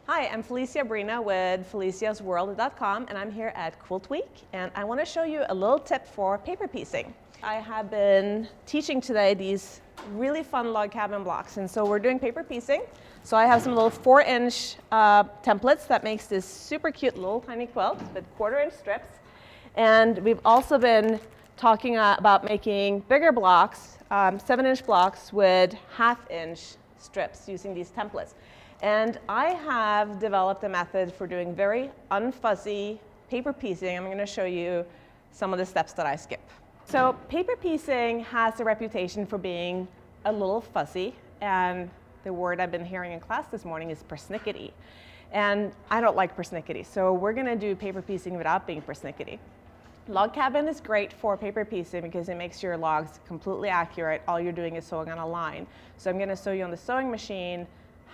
Hi, I'm Felicia Brenoe with feliciasworld.com, and I'm here at Quilt Week, and I want to show you a little tip for paper piecing. I have been teaching today these really fun log cabin blocks, and so we're doing paper piecing. So I have some little 4-inch templates that makes this super cute little tiny quilt with 1/4-inch strips. And we've also been talking about making bigger blocks, 7-inch blocks with 1/2-inch strips using these templates. And I have developed a method for doing very unfuzzy paper piecing. I'm going to show you some of the steps that I skip. So paper piecing has a reputation for being a little fuzzy, and the word I've been hearing in class this morning is persnickety. And I don't like persnickety, so we're going to do paper piecing without being persnickety. Log cabin is great for paper piecing because it makes your logs completely accurate. All you're doing is sewing on a line. So I'm going to show you on the sewing machine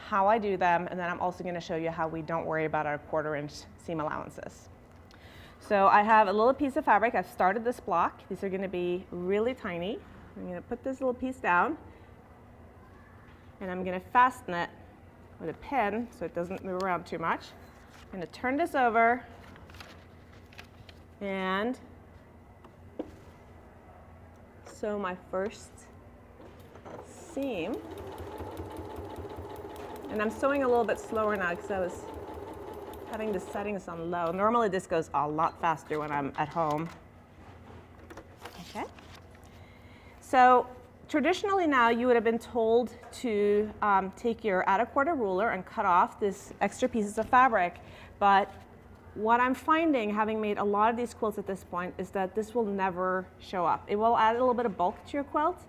how I do them, and then I'm also going to show you how we don't worry about our 1/4-inch seam allowances. So I have a little piece of fabric. I've started this block. These are going to be really tiny. I'm going to put this little piece down, and I'm going to fasten it with a pin so it doesn't move around too much. I'm going to turn this over and sew my first seam. And I'm sewing a little bit slower now because I was having the settings on low. Normally this goes a lot faster when I'm at home. Okay. So traditionally now you would have been told to take your @1/4 ruler and cut off this extra pieces of fabric. But what I'm finding, having made a lot of these quilts at this point, is that this will never show up. It will add a little bit of bulk to your quilt.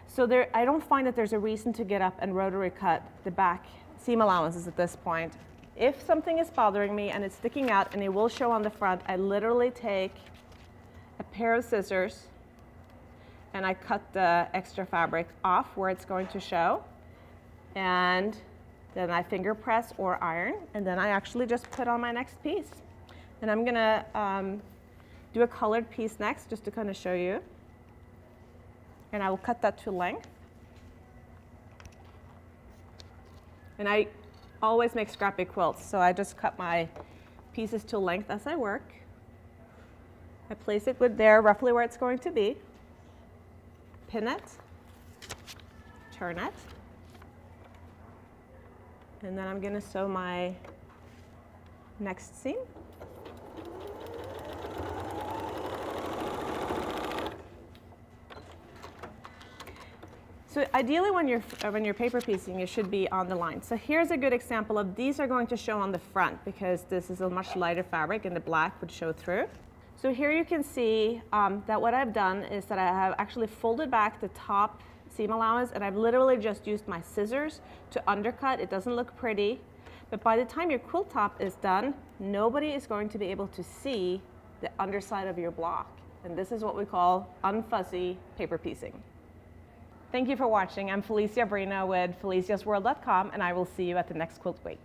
So I don't find that there's a reason to get up and rotary cut the back seam allowances at this point. If something is bothering me and it's sticking out and it will show on the front, I literally take a pair of scissors and I cut the extra fabric off where it's going to show. And then I finger press or iron, and then I actually just put on my next piece. And I'm gonna do a colored piece next just to kind of show you. And I will cut that to length. And I always make scrappy quilts, so I just cut my pieces to length as I work. I place it roughly where it's going to be. Pin it, turn it, and then I'm going to sew my next seam. So ideally when you're paper piecing, it should be on the line. So here's a good example of these are going to show on the front because this is a much lighter fabric and the black would show through. So here you can see that what I've done is that I have actually folded back the top seam allowance, and I've literally just used my scissors to undercut. It doesn't look pretty, but by the time your quilt top is done, nobody is going to be able to see the underside of your block. And this is what we call unfuzzy paper piecing. Thank you for watching. I'm Felicia Brenoe with feliciasworld.com, and I will see you at the next Quilt Week.